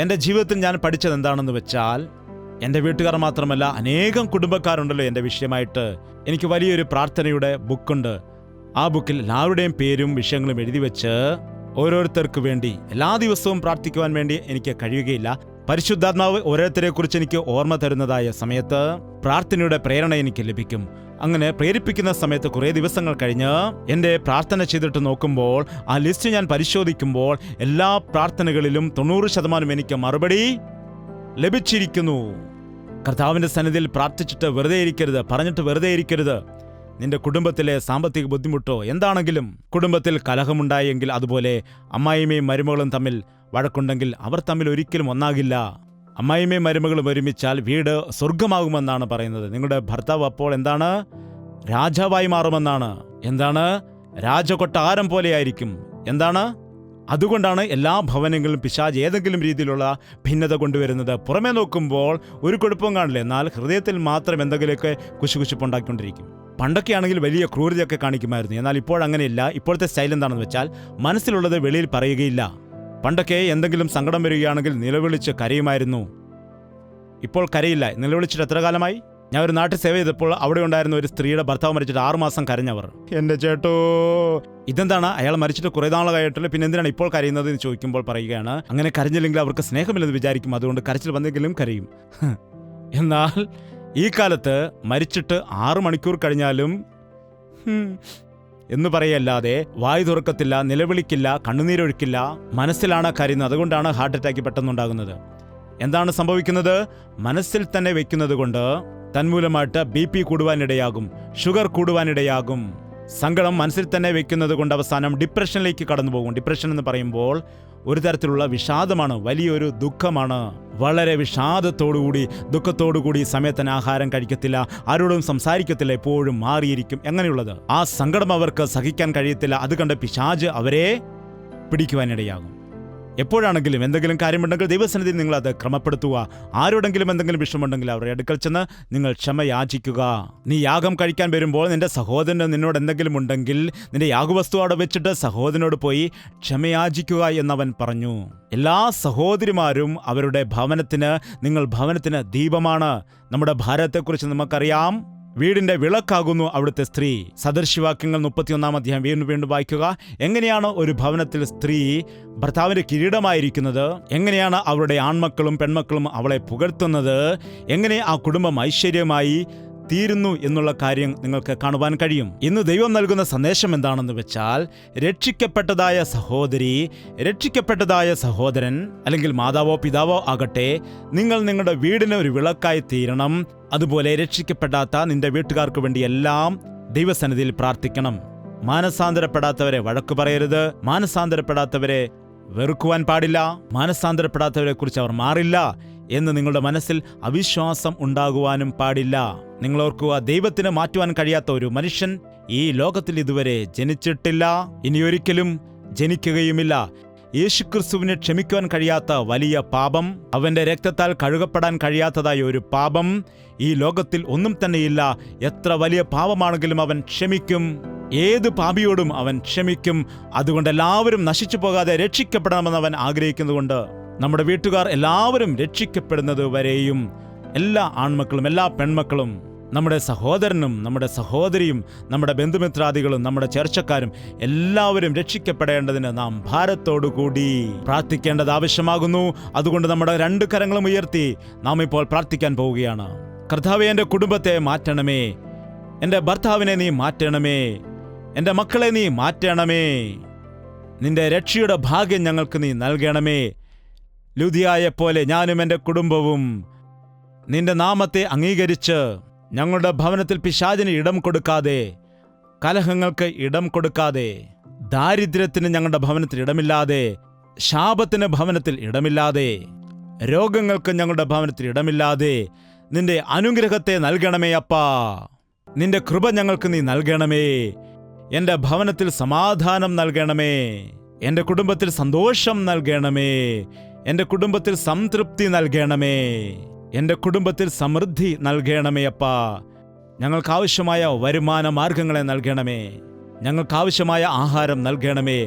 എൻ്റെ ജീവിതത്തിൽ ഞാൻ പഠിച്ചത് എന്താണെന്ന് വെച്ചാൽ, എൻ്റെ വീട്ടുകാർ മാത്രമല്ല അനേകം കുടുംബക്കാരുണ്ടല്ലോ എൻ്റെ വിഷയമായിട്ട്. എനിക്ക് വലിയൊരു പ്രാർത്ഥനയുടെ ബുക്കുണ്ട്. ആ ബുക്കിൽ എല്ലാവരുടെയും പേരും വിഷയങ്ങളും എഴുതി വെച്ച് ഓരോരുത്തർക്ക് വേണ്ടി എല്ലാ ദിവസവും പ്രാർത്ഥിക്കുവാൻ വേണ്ടി എനിക്ക് കഴിയുകയില്ല. പരിശുദ്ധാത്മാവ് ഓരോരുത്തരെ കുറിച്ച് എനിക്ക് ഓർമ്മ തരുന്നതായ സമയത്ത് പ്രാർത്ഥനയുടെ പ്രേരണ എനിക്ക് ലഭിക്കും. അങ്ങനെ പ്രേരിപ്പിക്കുന്ന സമയത്ത് കുറേ ദിവസങ്ങൾ കഴിഞ്ഞ് എൻ്റെ പ്രാർത്ഥന ചെയ്തിട്ട് നോക്കുമ്പോൾ ആ ലിസ്റ്റ് ഞാൻ പരിശോധിക്കുമ്പോൾ എല്ലാ പ്രാർത്ഥനകളിലും 90% എനിക്ക് മറുപടി ലഭിച്ചിരിക്കുന്നു. കർത്താവിൻ്റെ സന്നിധിയിൽ പ്രാർത്ഥിച്ചിട്ട് വെറുതെ ഇരിക്കരുത്, പറഞ്ഞിട്ട് വെറുതെ ഇരിക്കരുത്. നിന്റെ കുടുംബത്തിലെ സാമ്പത്തിക ബുദ്ധിമുട്ടോ എന്താണെങ്കിലും, കുടുംബത്തിൽ കലഹമുണ്ടായെങ്കിൽ, അതുപോലെ അമ്മായിമ്മയും മരുമകളും തമ്മിൽ വഴക്കുണ്ടെങ്കിൽ അവർ തമ്മിൽ ഒരിക്കലും ഒന്നാകില്ല. അമ്മായിമ്മയും മരുമകളും ഒരുമിച്ചാൽ വീട് സ്വർഗമാകുമെന്നാണ് പറയുന്നത്. നിങ്ങളുടെ ഭർത്താവ് അപ്പോൾ എന്താണ്? രാജാവായി മാറുമെന്നാണ്. എന്താണ്? രാജകൊട്ടാരം പോലെയായിരിക്കും. എന്താണ്? അതുകൊണ്ടാണ് എല്ലാ ഭവനങ്ങളിലും പിശാച് ഏതെങ്കിലും രീതിയിലുള്ള ഭിന്നത കൊണ്ടുവരുന്നത്. പുറമേ നോക്കുമ്പോൾ ഒരു കുഴപ്പവും കാണില്ല, എന്നാൽ ഹൃദയത്തിൽ മാത്രം എന്തെങ്കിലുമൊക്കെ കുശുകുശുപ്പുണ്ടാക്കിക്കൊണ്ടിരിക്കും. പണ്ടൊക്കെ ആണെങ്കിൽ വലിയ ക്രൂരതയൊക്കെ കാണിക്കുമായിരുന്നു. എന്നാൽ ഇപ്പോഴങ്ങനെയില്ല. ഇപ്പോഴത്തെ സ്റ്റൈൽ എന്താണെന്ന് വെച്ചാൽ മനസ്സിലുള്ളത് വെളിയിൽ പറയുകയില്ല. പണ്ടൊക്കെ എന്തെങ്കിലും സങ്കടം വരികയാണെങ്കിൽ നിലവിളിച്ച് കരയുമായിരുന്നു. ഇപ്പോൾ കരയില്ല. നിലവിളിച്ചിട്ട് എത്ര കാലമായി? ഞാൻ ഒരു നാട്ടിൽ സേവ ചെയ്തപ്പോൾ അവിടെ ഉണ്ടായിരുന്ന ഒരു സ്ത്രീയുടെ ഭർത്താവ് മരിച്ചിട്ട് 6 മാസം കരഞ്ഞവർ. എൻ്റെ ചേട്ടോ, ഇതെന്താണ്? അയാൾ മരിച്ചിട്ട് കുറേ നാളായിട്ടില്ല, പിന്നെ എന്തിനാണ് ഇപ്പോൾ കരയുന്നത് എന്ന് ചോദിക്കുമ്പോൾ പറയുകയാണ്, അങ്ങനെ കരഞ്ഞില്ലെങ്കിൽ അവർക്ക് സ്നേഹമില്ലെന്ന് വിചാരിക്കും, അതുകൊണ്ട് കരച്ചിൽ വന്നെങ്കിലും കരയും. എന്നാൽ ഈ കാലത്ത് മരിച്ചിട്ട് 6 മണിക്കൂർ കഴിഞ്ഞാലും എന്ന് പറയല്ലാതെ വായു തുറക്കത്തില്ല, നിലവിളിക്കില്ല, കണ്ണുനീരൊഴുക്കില്ല, മനസ്സിലാണ് കരയുന്നത്. അതുകൊണ്ടാണ് ഹാർട്ട് അറ്റാക്ക് പെട്ടെന്നുണ്ടാകുന്നത്. എന്താണ് സംഭവിക്കുന്നത്? മനസ്സിൽ തന്നെ വെക്കുന്നത് കൊണ്ട് തന്മൂലമായിട്ട് BP കൂടുവാനിടയാകും, ഷുഗർ കൂടുവാനിടയാകും. സങ്കടം മനസ്സിൽ തന്നെ വെക്കുന്നത് കൊണ്ട് അവസാനം ഡിപ്രഷനിലേക്ക് കടന്നു പോകും. ഡിപ്രഷൻ എന്ന് പറയുമ്പോൾ ഒരു തരത്തിലുള്ള വിഷാദമാണ്, വലിയൊരു ദുഃഖമാണ്. വളരെ വിഷാദത്തോടുകൂടി ദുഃഖത്തോടുകൂടി സമയത്തിന് ആഹാരം കഴിക്കത്തില്ല, ആരോടും സംസാരിക്കത്തില്ല, എപ്പോഴും മാറിയിരിക്കും. എങ്ങനെയുള്ളത്? ആ സങ്കടം അവർക്ക് സഹിക്കാൻ കഴിയത്തില്ല. അത് കണ്ട് പിശാച് അവരെ പിടിക്കുവാനിടയാകും. എപ്പോഴാണെങ്കിലും എന്തെങ്കിലും കാര്യമുണ്ടെങ്കിൽ ദൈവസന്നിധിയിൽ നിങ്ങൾ അത് ക്രമപ്പെടുത്തുക. ആരോടെങ്കിലും എന്തെങ്കിലും വിഷമമുണ്ടെങ്കിൽ അവരുടെ അടുക്കൽ ചെന്ന് നിങ്ങൾ ക്ഷമ യാചിക്കുക. നീ യാഗം കഴിക്കാൻ വരുമ്പോൾ നിന്റെ സഹോദരന് നിന്നോട് എന്തെങ്കിലും ഉണ്ടെങ്കിൽ നിന്റെ യാഗവസ്തു അവിടെ വെച്ചിട്ട് സഹോദരനോട് പോയി ക്ഷമയാചിക്കുക എന്നവൻ പറഞ്ഞു. എല്ലാ സഹോദരിമാരും അവരുടെ ഭവനത്തിന്, നിങ്ങൾ ഭവനത്തിന് ദീപമാണ്. നമ്മുടെ ഭാരതത്തെക്കുറിച്ച് നമുക്കറിയാം. വീടിന്റെ വിളക്കാകുന്നു അവിടുത്തെ സ്ത്രീ. സദൃശവാക്യങ്ങൾ 31-ാം അധ്യായം വീണ്ടും വായിക്കുക. എങ്ങനെയാണ് ഒരു ഭവനത്തിൽ സ്ത്രീ ഭർത്താവിന്റെ കിരീടമായിരിക്കുന്നത്? എങ്ങനെയാണ് അവരുടെ ആൺമക്കളും പെൺമക്കളും അവളെ പുകഴ്ത്തുന്നത്? എങ്ങനെ ആ കുടുംബം ഐശ്വര്യമായി തീരുന്നു എന്നുള്ള കാര്യം നിങ്ങൾക്ക് കാണുവാൻ കഴിയും. ഇന്ന് ദൈവം നൽകുന്ന സന്ദേശം എന്താണെന്ന് വെച്ചാൽ, രക്ഷിക്കപ്പെട്ടതായ സഹോദരി, രക്ഷിക്കപ്പെട്ടതായ സഹോദരൻ, അല്ലെങ്കിൽ മാതാവോ പിതാവോ ആകട്ടെ, നിങ്ങൾ നിങ്ങളുടെ വീടിന് ഒരു വിളക്കായി തീരണം. അതുപോലെ രക്ഷിക്കപ്പെടാത്ത നിന്റെ വീട്ടുകാർക്ക് വേണ്ടി എല്ലാം ദൈവസന്നിധിയിൽ പ്രാർത്ഥിക്കണം. മാനസാന്തരപ്പെടാത്തവരെ വഴക്കു പറയരുത്. മാനസാന്തരപ്പെടാത്തവരെ വെറുക്കുവാൻ പാടില്ല. മാനസാന്തരപ്പെടാത്തവരെ കുറിച്ച് അവർ മാറില്ല എന്ന് നിങ്ങളുടെ മനസ്സിൽ അവിശ്വാസം ഉണ്ടാകുവാനും പാടില്ല. നിങ്ങളോർക്കുക, ദൈവത്തിന് മാറ്റുവാൻ കഴിയാത്ത ഒരു മനുഷ്യൻ ഈ ലോകത്തിൽ ഇതുവരെ ജനിച്ചിട്ടില്ല, ഇനിയൊരിക്കലും ജനിക്കുകയുമില്ല. യേശുക്രിസ്തുവിനെ ക്ഷമിക്കുവാൻ കഴിയാത്ത വലിയ പാപം, അവന്റെ രക്തത്താൽ കഴുകപ്പെടാൻ കഴിയാത്തതായ ഒരു പാപം ഈ ലോകത്തിൽ ഒന്നും തന്നെയില്ല. എത്ര വലിയ പാപമാണെങ്കിലും അവൻ ക്ഷമിക്കും. ഏത് പാപിയോടും അവൻ ക്ഷമിക്കും. അതുകൊണ്ട് എല്ലാവരും നശിച്ചു പോകാതെ രക്ഷിക്കപ്പെടണമെന്ന് അവൻ ആഗ്രഹിക്കുന്നതുകൊണ്ട് നമ്മുടെ വീട്ടുകാർ എല്ലാവരും രക്ഷിക്കപ്പെടുന്നത് വരെയും എല്ലാ ആൺമക്കളും എല്ലാ പെൺമക്കളും, നമ്മുടെ സഹോദരനും നമ്മുടെ സഹോദരിയും നമ്മുടെ ബന്ധുമിത്രാദികളും നമ്മുടെ ചർച്ചക്കാരും എല്ലാവരും രക്ഷിക്കപ്പെടേണ്ടതിന് നാം ഭാരത്തോടുകൂടി പ്രാർത്ഥിക്കേണ്ടത് ആവശ്യമാകുന്നു. അതുകൊണ്ട് നമ്മുടെ 2 കരങ്ങളും ഉയർത്തി നാം ഇപ്പോൾ പ്രാർത്ഥിക്കാൻ പോവുകയാണ്. കർത്താവേ, എൻ്റെ കുടുംബത്തെ മാറ്റണമേ, എൻ്റെ ഭർത്താവിനെ നീ മാറ്റണമേ, എൻ്റെ മക്കളെ നീ മാറ്റണമേ, നിന്റെ രക്ഷയുടെ ഭാഗ്യം ഞങ്ങൾക്ക് നീ നൽകണമേ. ലുദിയായെപ്പോലെ ഞാനും എൻ്റെ കുടുംബവും നിന്റെ നാമത്തെ അംഗീകരിച്ച് ഞങ്ങളുടെ ഭവനത്തിൽ പിശാചിന് ഇടം കൊടുക്കാതെ, കലഹങ്ങൾക്ക് ഇടം കൊടുക്കാതെ, ദാരിദ്ര്യത്തിന് ഞങ്ങളുടെ ഭവനത്തിൽ ഇടമില്ലാതെ, ശാപത്തിന് ഭവനത്തിൽ ഇടമില്ലാതെ, രോഗങ്ങൾക്ക് ഞങ്ങളുടെ ഭവനത്തിൽ ഇടമില്ലാതെ നിന്റെ അനുഗ്രഹത്തെ നൽകണമേ അപ്പാ. നിന്റെ കൃപ ഞങ്ങൾക്ക് നീ നൽകണമേ. എൻ്റെ ഭവനത്തിൽ സമാധാനം നൽകണമേ. എൻ്റെ കുടുംബത്തിൽ സന്തോഷം നൽകണമേ. എൻ്റെ കുടുംബത്തിൽ സംതൃപ്തി നൽകണമേ. എൻ്റെ കുടുംബത്തിൽ സമൃദ്ധി നൽകണമേ അപ്പാ. ഞങ്ങൾക്കാവശ്യമായ വരുമാന മാർഗങ്ങളെ നൽകണമേ. ഞങ്ങൾക്കാവശ്യമായ ആഹാരം നൽകണമേ.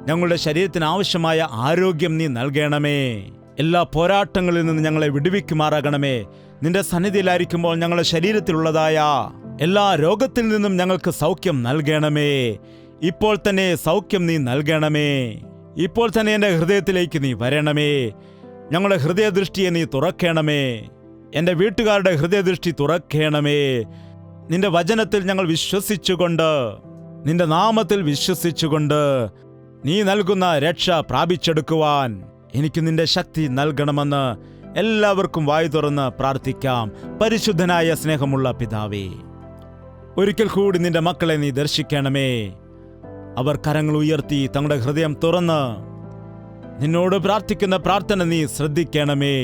ഞങ്ങളുടെ ശരീരത്തിന് ആവശ്യമായ ആരോഗ്യം നീ നൽകണമേ. എല്ലാ പോരാട്ടങ്ങളിൽ നിന്ന് ഞങ്ങളെ വിടുവിക്കുമാറാകണമേ. നിന്റെ സന്നിധിയിലായിരിക്കുമ്പോൾ ഞങ്ങളുടെ ശരീരത്തിലുള്ളതായ എല്ലാ രോഗത്തിൽ നിന്നും ഞങ്ങൾക്ക് സൗഖ്യം നൽകണമേ. ഇപ്പോൾ തന്നെ സൗഖ്യം നീ നൽകണമേ. ഇപ്പോൾ തന്നെ എൻ്റെ ഹൃദയത്തിലേക്ക് നീ വരണമേ. ഞങ്ങളുടെ ഹൃദയദൃഷ്ടിയെ നീ തുറക്കണമേ. എൻ്റെ വീട്ടുകാരുടെ ഹൃദയദൃഷ്ടി തുറക്കണമേ. നിന്റെ വചനത്തിൽ ഞങ്ങൾ വിശ്വസിച്ചുകൊണ്ട്, നിന്റെ നാമത്തിൽ വിശ്വസിച്ചുകൊണ്ട് നീ നൽകുന്ന രക്ഷ പ്രാപിച്ചെടുക്കുവാൻ എനിക്ക് നിന്റെ ശക്തി നൽകണമെന്ന് എല്ലാവർക്കും വായു തുറന്ന് പ്രാർത്ഥിക്കാം. പരിശുദ്ധനായ സ്നേഹമുള്ള പിതാവേ, ഒരിക്കൽ കൂടി നിന്റെ മക്കളെ നീ ദർശിക്കണമേ. അവർ കരങ്ങൾ ഉയർത്തി തങ്ങളുടെ ഹൃദയം തുറന്ന് നിന്നോട് പ്രാർത്ഥിക്കുന്ന പ്രാർത്ഥന നീ ശ്രദ്ധിക്കണമേ.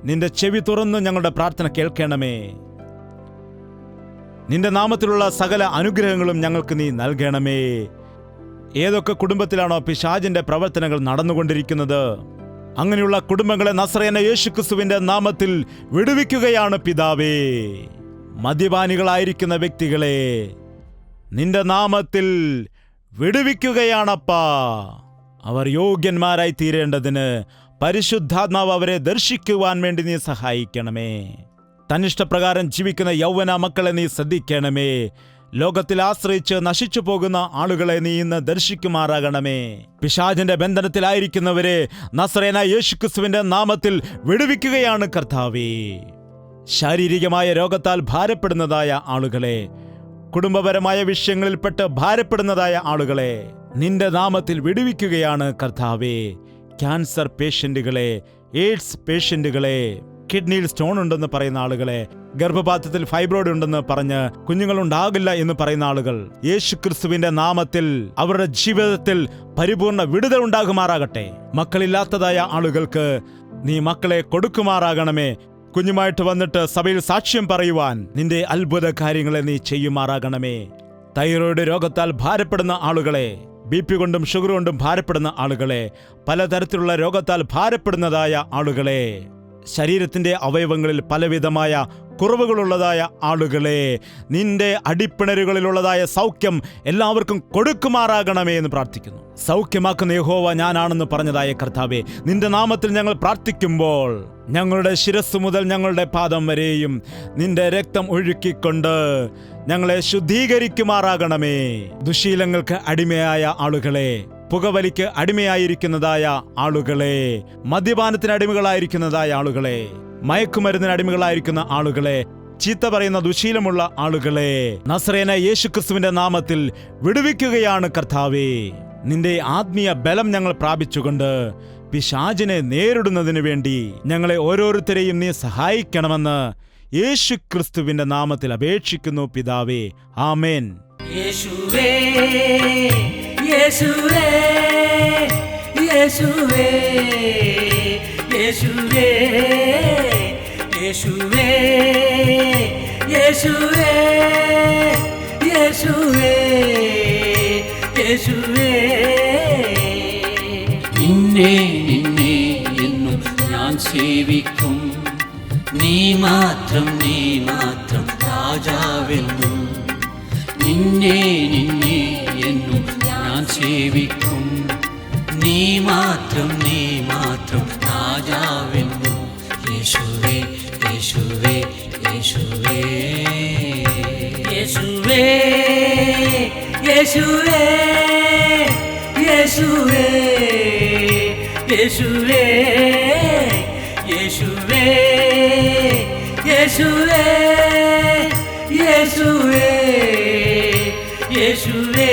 നിന്റെ ചെവി തുറന്ന് ഞങ്ങളുടെ പ്രാർത്ഥന കേൾക്കണമേ. നിന്റെ നാമത്തിലുള്ള സകല അനുഗ്രഹങ്ങളും ഞങ്ങൾക്ക് നീ നൽകണമേ. ഏതൊക്കെ കുടുംബത്തിലാണോ പിശാചിന്റെ പ്രവർത്തനങ്ങൾ നടന്നുകൊണ്ടിരിക്കുന്നത്, അങ്ങനെയുള്ള കുടുംബങ്ങളെ നസറേന യേശുക്രിസ്തുവിന്റെ നാമത്തിൽ വിടുവിക്കുകയാണ് പിതാവേ. മദ്യപാനികളായിരിക്കുന്ന വ്യക്തികളെ നിന്റെ നാമത്തിൽ വിടുവിക്കുകയാണപ്പാ. അവർ യോഗ്യന്മാരായി തീരേണ്ടതിന് പരിശുദ്ധാത്മാവ് അവരെ ദർശിക്കുവാൻ വേണ്ടി നീ സഹായിക്കണമേ. തന്നിഷ്ടപ്രകാരം ജീവിക്കുന്ന യൗവന മക്കളെ നീ ശ്രദ്ധിക്കണമേ. ലോകത്തിൽ ആശ്രയിച്ച് നശിച്ചു പോകുന്ന ആളുകളെ നീ ഇന്ന് ദർശിക്കുമാറാകണമേ. പിശാചിന്റെ ബന്ധനത്തിലായിരിക്കുന്നവരെ നസറേന യേശുക്രിസ്തുവിന്റെ നാമത്തിൽ വിടുവിക്കുകയാണ് കർത്താവേ. ശാരീരികമായ രോഗത്താൽ ഭാരപ്പെടുന്നതായ ആളുകളെ, കുടുംബപരമായ വിഷയങ്ങളിൽപ്പെട്ട് ഭാരപ്പെടുന്നതായ ആളുകളെ നിന്റെ നാമത്തിൽ വിടുവിക്കുകയാണ് കർത്താവേ. ക്യാൻസർ പേഷ്യന്റുകളെ, എയ്ഡ്സ് പേഷ്യന്റുകളെ, കിഡ്നിയിൽ സ്റ്റോൺ ഉണ്ടെന്ന് പറയുന്ന ആളുകളെ, ഗർഭപാത്രത്തിൽ ഫൈബ്രോയിഡ് ഉണ്ടെന്ന് പറഞ്ഞ് കുഞ്ഞുങ്ങളുണ്ടാകില്ല എന്ന് പറയുന്ന ആളുകൾ, യേശുക്രിസ്തുവിന്റെ നാമത്തിൽ അവരുടെ ജീവിതത്തിൽ പരിപൂർണ വിടുതൽ ഉണ്ടാകുമാറാകട്ടെ. മക്കളില്ലാത്തതായ ആളുകൾക്ക് നീ മക്കളെ കൊടുക്കുമാറാകണമേ. കുഞ്ഞുമായിട്ട് വന്നിട്ട് സഭയിൽ സാക്ഷ്യം പറയുവാൻ നിന്റെ അത്ഭുത കാര്യങ്ങളെ നീ ചെയ്യുമാറാകണമേ. തൈറോയ്ഡ് രോഗത്താൽ ഭാരപ്പെടുന്ന ആളുകളെ, BP കൊണ്ടും ഷുഗർ കൊണ്ടും ഭാരപ്പെടുന്ന ആളുകളെ, പലതരത്തിലുള്ള രോഗത്താൽ ഭാരപ്പെടുന്നതായ ആളുകളെ, ശരീരത്തിന്റെ അവയവങ്ങളിൽ പലവിധമായ കുറവുകളുള്ളതായ ആളുകളെ നിന്റെ അടിപ്പിണരുകളിലുള്ളതായ സൗഖ്യം എല്ലാവർക്കും കൊടുക്കുമാറാകണമേ എന്ന് പ്രാർത്ഥിക്കുന്നു. സൗഖ്യമാക്കുന്ന യഹോവ ഞാനാണെന്ന് പറഞ്ഞതായ കർത്താവേ, നിന്റെ നാമത്തിൽ ഞങ്ങൾ പ്രാർത്ഥിക്കുമ്പോൾ ഞങ്ങളുടെ ശിരസ് മുതൽ ഞങ്ങളുടെ പാദം വരെയും നിന്റെ രക്തം ഒഴുക്കിക്കൊണ്ട് ഞങ്ങളെ ശുദ്ധീകരിക്കുമാറാകണമേ. ദുശീലങ്ങൾക്ക് അടിമയായ ആളുകളെ, പുകവലിക്ക് അടിമയായിരിക്കുന്നതായ ആളുകളെ, മദ്യപാനത്തിന് അടിമകളായിരിക്കുന്നതായ ആളുകളെ, മയക്കുമരുന്നിന് അടിമകളായിരിക്കുന്ന ആളുകളെ, ചീത്ത പറയുന്ന ദുശീലമുള്ള ആളുകളെ നസറേന യേശുക്രിസ്തുവിന്റെ നാമത്തിൽ വിടുവിക്കുകയാണ് കർത്താവേ. നിന്റെ ആത്മീയ ബലം ഞങ്ങൾ പ്രാപിച്ചുകൊണ്ട് പിശാചിനെ നേരിടുന്നതിനു വേണ്ടി ഞങ്ങളെ ഓരോരുത്തരെയും നീ സഹായിക്കണമെന്ന് യേശുക്രിസ്തുവിന്റെ നാമത്തിൽ അപേക്ഷിക്കുന്നു പിതാവേ. ആമേൻ. യേശുവേ യേശുവേ യേശുവേ യേശുവേ യേശുവേ യേശുവേ യേശുവേ യേശുവേ നിന്നെ നിന്നെ എന്നും ഞാൻ സേവിക്കും നീ മാത്രം രാജാവെന്നും നിന്നെ നിന്നെ എന്നും ഞാൻ സേവിക്കും നീ മാത്രം രാജാവെന്നും യേശുവേ യേശുവേ യേശുവേ യേശുവേ യേശുവേ യേശുവേ യേശുവേ യേശുവേ യേശുവേ യേശുവേ യേശുവേ